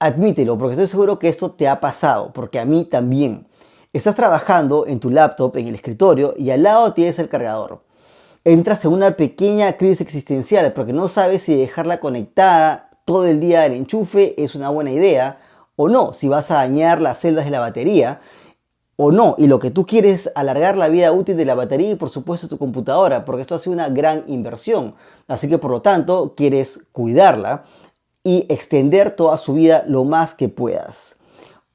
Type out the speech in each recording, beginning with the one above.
Admítelo, porque estoy seguro que esto te ha pasado, porque a mí también. Estás trabajando en tu laptop, en el escritorio, y al lado tienes el cargador. Entras en una pequeña crisis existencial porque no sabes si dejarla conectada todo el día al enchufe es una buena idea o no, si vas a dañar las celdas de la batería o no, y lo que tú quieres es alargar la vida útil de la batería y por supuesto tu computadora, porque esto ha sido una gran inversión. Así que por lo tanto quieres cuidarla y extender toda su vida lo más que puedas.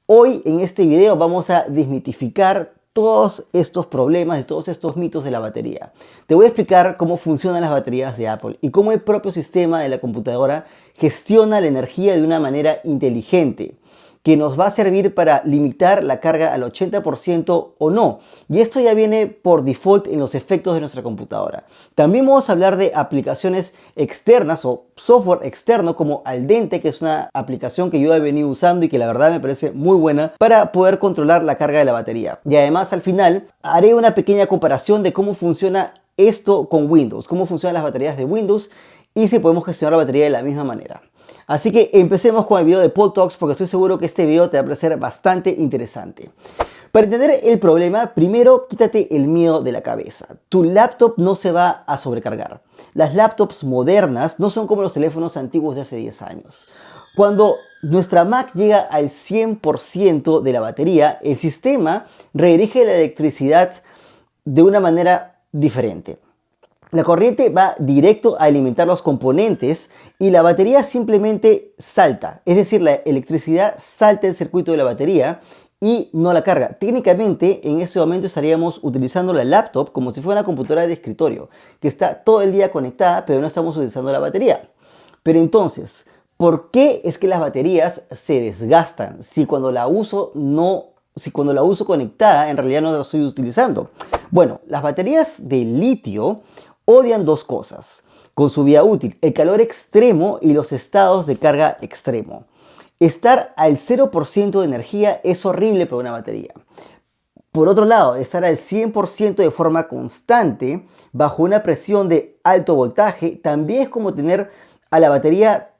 Hoy en este video vamos a desmitificar todos estos problemas y todos estos mitos de la batería. Te voy a explicar cómo funcionan las baterías de Apple y cómo el propio sistema de la computadora gestiona la energía de una manera inteligente, que nos va a servir para limitar la carga al 80% o no. Y esto ya viene por default en los efectos de nuestra computadora. También vamos a hablar de aplicaciones externas o software externo como Aldente, que es una aplicación que yo he venido usando y que la verdad me parece muy buena para poder controlar la carga de la batería. Y además al final haré una pequeña comparación de cómo funciona esto con Windows, cómo funcionan las baterías de Windows y si podemos gestionar la batería de la misma manera. Así que empecemos con el video de Paul Talks porque estoy seguro que este video te va a parecer bastante interesante. Para entender el problema, primero quítate el miedo de la cabeza. Tu laptop no se va a sobrecargar. Las laptops modernas no son como los teléfonos antiguos de hace 10 años. Cuando nuestra Mac llega al 100% de la batería, el sistema redirige la electricidad de una manera diferente. La corriente va directo a alimentar los componentes y la batería simplemente salta. Es decir, la electricidad salta el circuito de la batería y no la carga. Técnicamente, en ese momento estaríamos utilizando la laptop como si fuera una computadora de escritorio, que está todo el día conectada, pero no estamos utilizando la batería. Pero entonces, ¿por qué es que las baterías se desgastan si cuando la uso conectada en realidad no la estoy utilizando? Bueno, las baterías de litio odian dos cosas con su vida útil: el calor extremo y los estados de carga extremo. Estar al 0% de energía es horrible para una batería. Por otro lado, estar al 100% de forma constante bajo una presión de alto voltaje también es como tener a la batería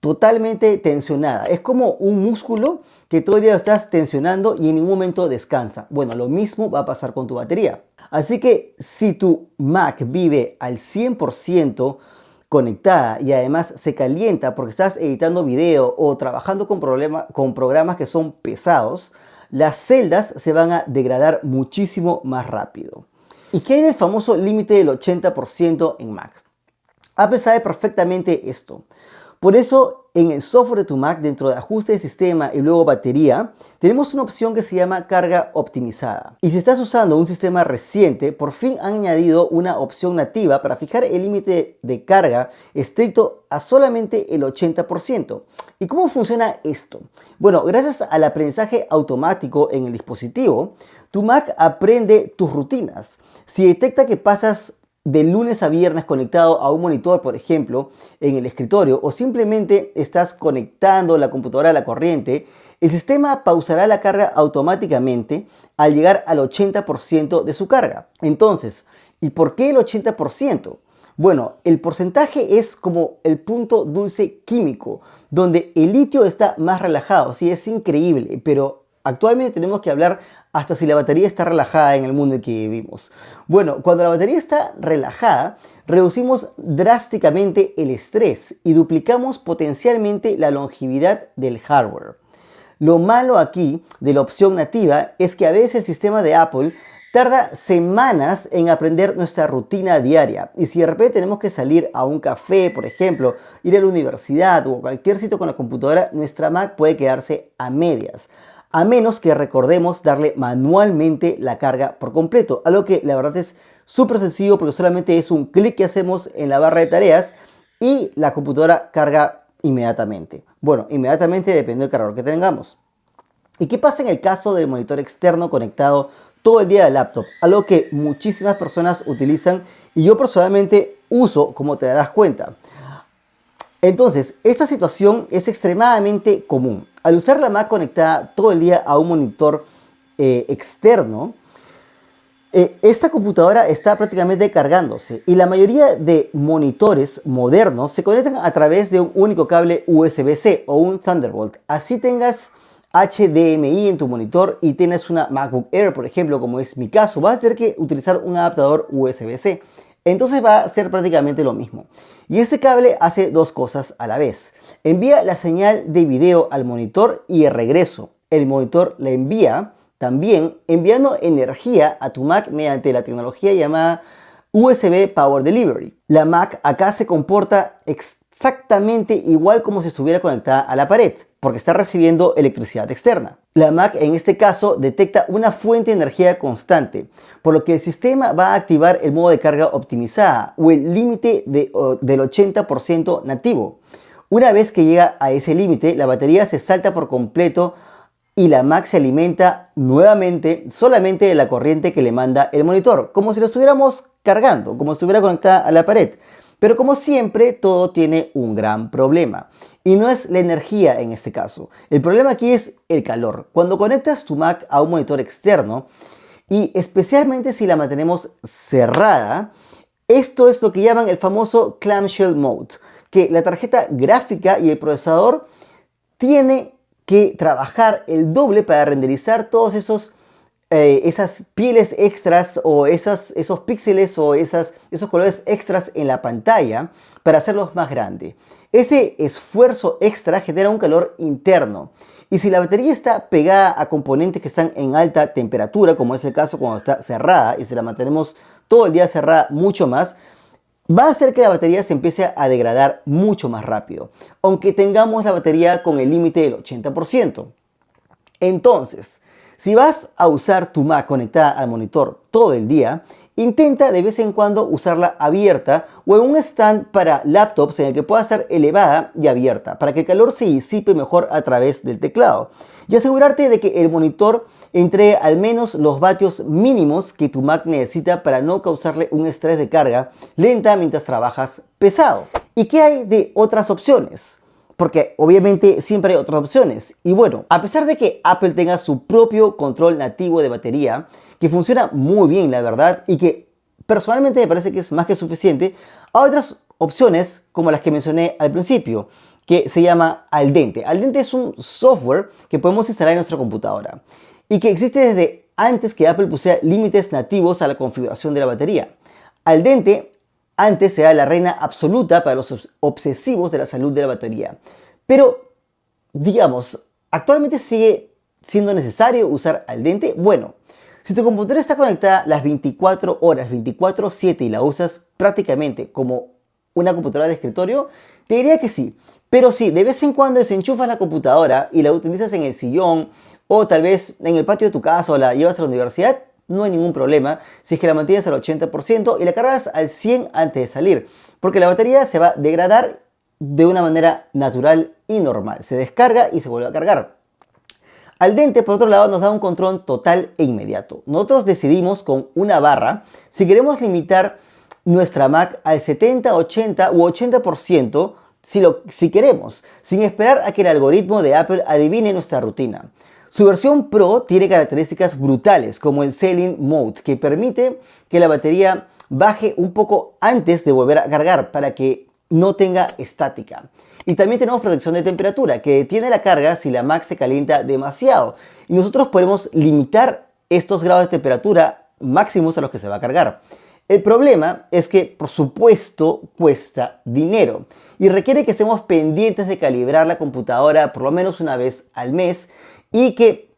totalmente tensionada. Es como un músculo que todo el día estás tensionando y en ningún momento descansa. Bueno, lo mismo va a pasar con tu batería. Así que si tu Mac vive al 100% conectada y además se calienta porque estás editando video o trabajando con programas que son pesados, las celdas se van a degradar muchísimo más rápido. ¿Y qué hay del famoso límite del 80% en Mac? Apple sabe perfectamente esto. Por eso, en el software de tu Mac, dentro de ajuste de sistema y luego batería, tenemos una opción que se llama carga optimizada. Y si estás usando un sistema reciente, por fin han añadido una opción nativa para fijar el límite de carga estricto a solamente el 80%. ¿Y cómo funciona esto? Bueno, gracias al aprendizaje automático en el dispositivo, tu Mac aprende tus rutinas. Si detecta que pasas de lunes a viernes conectado a un monitor, por ejemplo, en el escritorio, o simplemente estás conectando la computadora a la corriente, el sistema pausará la carga automáticamente al llegar al 80% de su carga. Entonces, ¿y por qué el 80%? Bueno, el porcentaje es como el punto dulce químico, donde el litio está más relajado. Sí, es increíble, pero actualmente tenemos que hablar hasta si la batería está relajada en el mundo en que vivimos. Bueno, cuando la batería está relajada, reducimos drásticamente el estrés y duplicamos potencialmente la longevidad del hardware. Lo malo aquí de la opción nativa es que a veces el sistema de Apple tarda semanas en aprender nuestra rutina diaria. Y si de repente tenemos que salir a un café, por ejemplo, ir a la universidad o a cualquier sitio con la computadora, nuestra Mac puede quedarse a medias. A menos que recordemos darle manualmente la carga por completo. Algo que la verdad es súper sencillo porque solamente es un clic que hacemos en la barra de tareas y la computadora carga inmediatamente. Bueno, inmediatamente depende del cargador que tengamos. ¿Y qué pasa en el caso del monitor externo conectado todo el día al laptop? Algo que muchísimas personas utilizan y yo personalmente uso, como te darás cuenta. Entonces, esta situación es extremadamente común. Al usar la Mac conectada todo el día a un monitor externo, Esta computadora está prácticamente cargándose y la mayoría de monitores modernos se conectan a través de un único cable USB-C o un Thunderbolt. Así tengas HDMI en tu monitor y tienes una MacBook Air, por ejemplo, como es mi caso, vas a tener que utilizar un adaptador USB-C. Entonces va a ser prácticamente lo mismo. Y este cable hace dos cosas a la vez. Envía la señal de video al monitor y de regreso. El monitor la envía también enviando energía a tu Mac mediante la tecnología llamada USB Power Delivery. La Mac acá se comporta exactamente igual como si estuviera conectada a la pared, porque está recibiendo electricidad externa. La Mac en este caso detecta una fuente de energía constante, por lo que el sistema va a activar el modo de carga optimizada o el límite del 80% nativo. Una vez que llega a ese límite, la batería se salta por completo y la Mac se alimenta nuevamente solamente de la corriente que le manda el monitor, como si lo estuviéramos cargando, como si estuviera conectada a la pared. Pero como siempre, todo tiene un gran problema. Y no es la energía en este caso. El problema aquí es el calor. Cuando conectas tu Mac a un monitor externo, y especialmente si la mantenemos cerrada, esto es lo que llaman el famoso clamshell mode, que la tarjeta gráfica y el procesador tiene que trabajar el doble para renderizar todos esas pieles extras o esos píxeles o esos colores extras en la pantalla para hacerlos más grandes. Ese esfuerzo extra genera un calor interno. Y si la batería está pegada a componentes que están en alta temperatura, como es el caso cuando está cerrada y si la mantenemos todo el día cerrada mucho más, va a hacer que la batería se empiece a degradar mucho más rápido, aunque tengamos la batería con el límite del 80%. Entonces, si vas a usar tu Mac conectada al monitor todo el día, intenta de vez en cuando usarla abierta o en un stand para laptops en el que pueda ser elevada y abierta, para que el calor se disipe mejor a través del teclado. Y asegurarte de que el monitor entregue al menos los vatios mínimos que tu Mac necesita para no causarle un estrés de carga lenta mientras trabajas pesado. ¿Y qué hay de otras opciones? Porque obviamente siempre hay otras opciones. Y bueno, a pesar de que Apple tenga su propio control nativo de batería, que funciona muy bien la verdad y que personalmente me parece que es más que suficiente, hay otras opciones como las que mencioné al principio, que se llama Aldente. Aldente es un software que podemos instalar en nuestra computadora y que existe desde antes que Apple pusiera límites nativos a la configuración de la batería. Aldente antes era la reina absoluta para los obsesivos de la salud de la batería. Pero, digamos, ¿actualmente sigue siendo necesario usar Aldente? Bueno, si tu computadora está conectada las 24 horas, 24/7 y la usas prácticamente como una computadora de escritorio, te diría que sí. Pero si de vez en cuando desenchufas la computadora y la utilizas en el sillón o tal vez en el patio de tu casa o la llevas a la universidad, no hay ningún problema si es que la mantienes al 80% y la cargas al 100% antes de salir, porque la batería se va a degradar de una manera natural y normal. Se descarga y se vuelve a cargar. Aldente, por otro lado, nos da un control total e inmediato. Nosotros decidimos con una barra si queremos limitar nuestra Mac al 70, 80 u 80% si queremos, sin esperar a que el algoritmo de Apple adivine nuestra rutina. Su versión Pro tiene características brutales como el Sailing Mode, que permite que la batería baje un poco antes de volver a cargar para que no tenga estática. Y también tenemos protección de temperatura, que detiene la carga si la Mac se calienta demasiado. Y nosotros podemos limitar estos grados de temperatura máximos a los que se va a cargar. El problema es que, por supuesto, cuesta dinero y requiere que estemos pendientes de calibrar la computadora por lo menos una vez al mes y que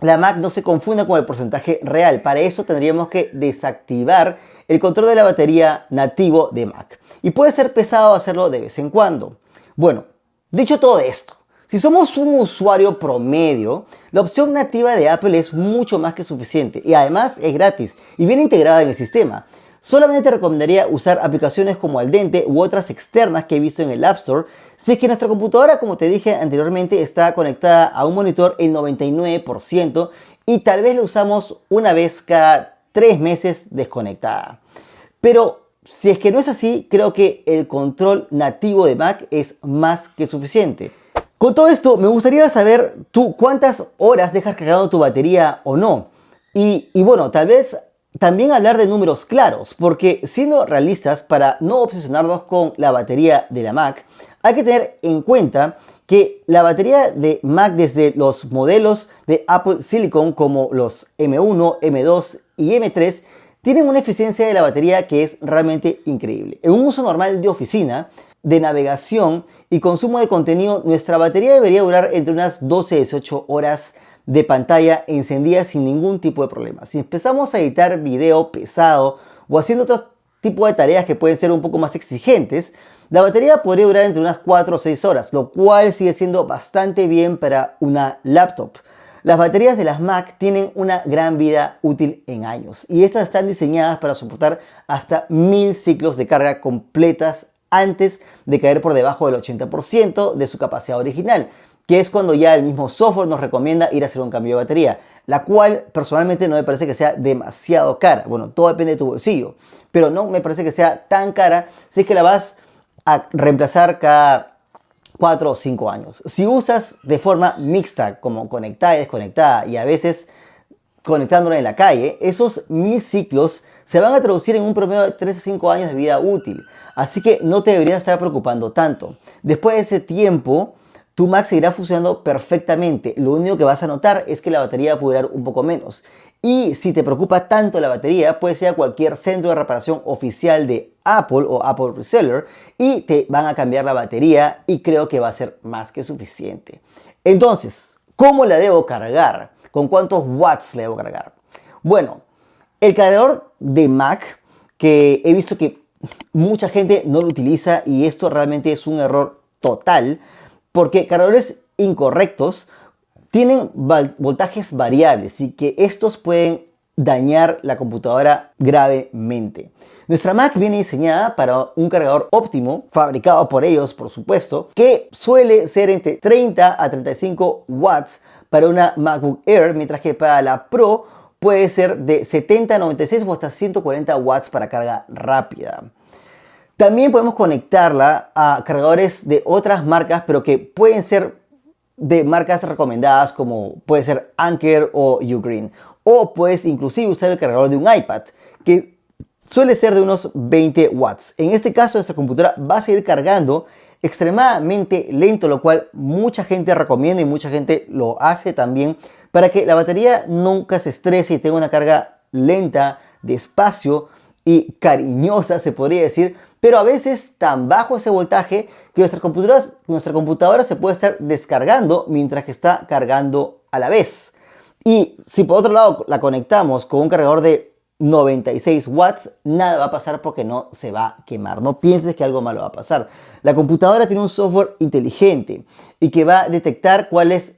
la Mac no se confunda con el porcentaje real. Para eso tendríamos que desactivar el control de la batería nativo de Mac. Y puede ser pesado hacerlo de vez en cuando. Bueno, dicho todo esto, si somos un usuario promedio, la opción nativa de Apple es mucho más que suficiente y además es gratis y viene integrada en el sistema. Solamente te recomendaría usar aplicaciones como Aldente u otras externas que he visto en el App Store si es que nuestra computadora, como te dije anteriormente, está conectada a un monitor el 99% y tal vez la usamos una vez cada 3 meses desconectada. Pero si es que no es así, creo que el control nativo de Mac es más que suficiente. Con todo esto, me gustaría saber tú cuántas horas dejas cargando tu batería o no. Y bueno, tal vez también hablar de números claros, porque siendo realistas, para no obsesionarnos con la batería de la Mac, hay que tener en cuenta que la batería de Mac desde los modelos de Apple Silicon como los M1, M2 y M3 tienen una eficiencia de la batería que es realmente increíble. En un uso normal de oficina, de navegación y consumo de contenido, nuestra batería debería durar entre unas 12 a 18 horas de pantalla encendida sin ningún tipo de problema. Si empezamos a editar video pesado o haciendo otros tipos de tareas que pueden ser un poco más exigentes, la batería podría durar entre unas 4 o 6 horas, lo cual sigue siendo bastante bien para una laptop. Las baterías de las Mac tienen una gran vida útil en años y estas están diseñadas para soportar hasta 1000 ciclos de carga completas antes de caer por debajo del 80% de su capacidad original, que es cuando ya el mismo software nos recomienda ir a hacer un cambio de batería, la cual personalmente no me parece que sea demasiado cara. Bueno, todo depende de tu bolsillo, pero no me parece que sea tan cara si es que la vas a reemplazar cada 4 o 5 años. Si usas de forma mixta, como conectada y desconectada, y a veces conectándola en la calle, esos 1000 ciclos se van a traducir en un promedio de 3 a 5 años de vida útil. Así que no te deberías estar preocupando tanto. Después de ese tiempo, tu Mac seguirá funcionando perfectamente. Lo único que vas a notar es que la batería puede durar un poco menos. Y si te preocupa tanto la batería, puedes ir a cualquier centro de reparación oficial de Apple o Apple Reseller y te van a cambiar la batería y creo que va a ser más que suficiente. Entonces, ¿cómo la debo cargar? ¿Con cuántos watts la debo cargar? Bueno, el cargador de Mac, que he visto que mucha gente no lo utiliza y esto realmente es un error total, porque cargadores incorrectos tienen voltajes variables y que estos pueden dañar la computadora gravemente. Nuestra Mac viene diseñada para un cargador óptimo, fabricado por ellos, por supuesto, que suele ser entre 30 a 35 watts para una MacBook Air, mientras que para la Pro puede ser de 70 a 96 o hasta 140 watts para carga rápida. También podemos conectarla a cargadores de otras marcas, pero que pueden ser de marcas recomendadas como puede ser Anker o Ugreen. O puedes inclusive usar el cargador de un iPad, que suele ser de unos 20 watts. En este caso, nuestra computadora va a seguir cargando extremadamente lento, lo cual mucha gente recomienda y mucha gente lo hace también para que la batería nunca se estrese y tenga una carga lenta, despacio y cariñosa, se podría decir, pero a veces tan bajo ese voltaje que nuestra computadora se puede estar descargando mientras que está cargando a la vez. Y si por otro lado la conectamos con un cargador de 96 watts, nada va a pasar porque no se va a quemar. No pienses que algo malo va a pasar. La computadora tiene un software inteligente y que va a detectar cuál es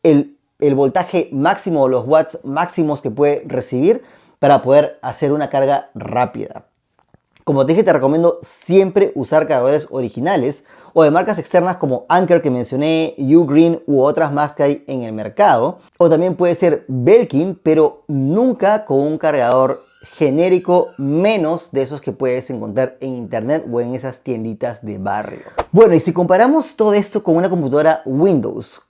el voltaje máximo o los watts máximos que puede recibir para poder hacer una carga rápida. Como te dije, te recomiendo siempre usar cargadores originales o de marcas externas como Anker que mencioné, Ugreen u otras más que hay en el mercado. O también puede ser Belkin, pero nunca con un cargador genérico, menos de esos que puedes encontrar en internet o en esas tienditas de barrio. Bueno, y si comparamos todo esto con una computadora Windows,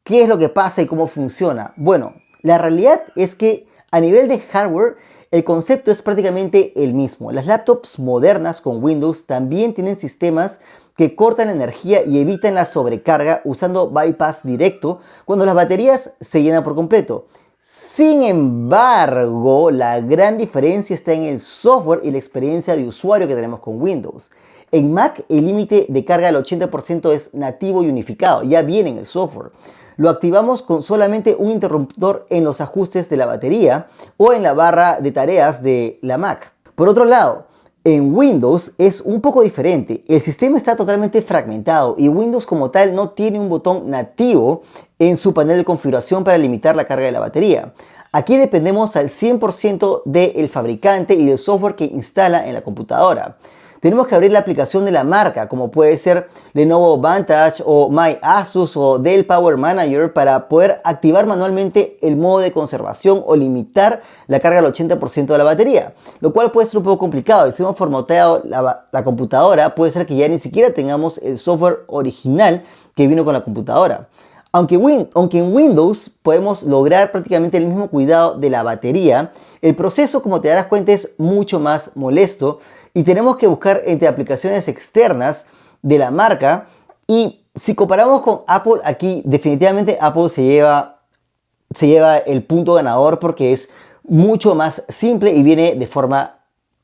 ¿qué es lo que pasa y cómo funciona? Bueno, la realidad es que a nivel de hardware, el concepto es prácticamente el mismo. Las laptops modernas con Windows también tienen sistemas que cortan energía y evitan la sobrecarga usando bypass directo cuando las baterías se llenan por completo. Sin embargo, la gran diferencia está en el software y la experiencia de usuario que tenemos con Windows. En Mac, el límite de carga del 80% es nativo y unificado, ya viene en el software. Lo activamos con solamente un interruptor en los ajustes de la batería o en la barra de tareas de la Mac. Por otro lado, en Windows es un poco diferente. El sistema está totalmente fragmentado y Windows como tal no tiene un botón nativo en su panel de configuración para limitar la carga de la batería. Aquí dependemos al 100% del fabricante y del software que instala en la computadora. Tenemos que abrir la aplicación de la marca, como puede ser Lenovo Vantage o My Asus o Dell Power Manager, para poder activar manualmente el modo de conservación o limitar la carga al 80% de la batería, lo cual puede ser un poco complicado. Si hemos formateado la computadora, puede ser que ya ni siquiera tengamos el software original que vino con la computadora. Aunque en Windows podemos lograr prácticamente el mismo cuidado de la batería, el proceso, como te darás cuenta, es mucho más molesto y tenemos que buscar entre aplicaciones externas de la marca. Y si comparamos con Apple, aquí definitivamente Apple se lleva el punto ganador porque es mucho más simple y viene de forma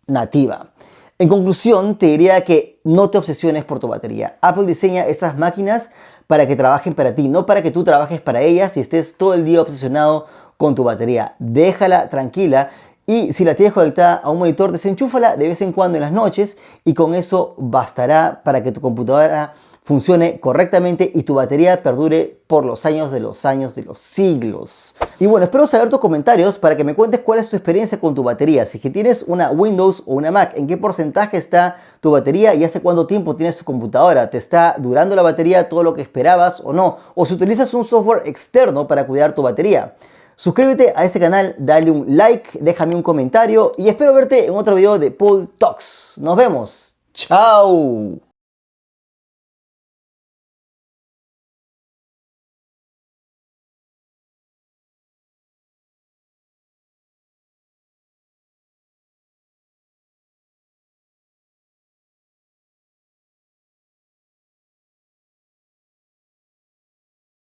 nativa. En conclusión, te diría que no te obsesiones por tu batería. Apple diseña estas máquinas para que trabajen para ti, no para que tú trabajes para ellas y estés todo el día obsesionado con tu batería. Déjala tranquila y si la tienes conectada a un monitor, desenchúfala de vez en cuando en las noches y con eso bastará para que tu computadora funcione correctamente y tu batería perdure por los años de los siglos. Y bueno, espero saber tus comentarios para que me cuentes cuál es tu experiencia con tu batería. Si es que tienes una Windows o una Mac, ¿en qué porcentaje está tu batería y hace cuánto tiempo tienes tu computadora? ¿Te está durando la batería todo lo que esperabas o no? O si utilizas un software externo para cuidar tu batería. Suscríbete a este canal, dale un like, déjame un comentario y espero verte en otro video de Paul Talks. Nos vemos. ¡Chao!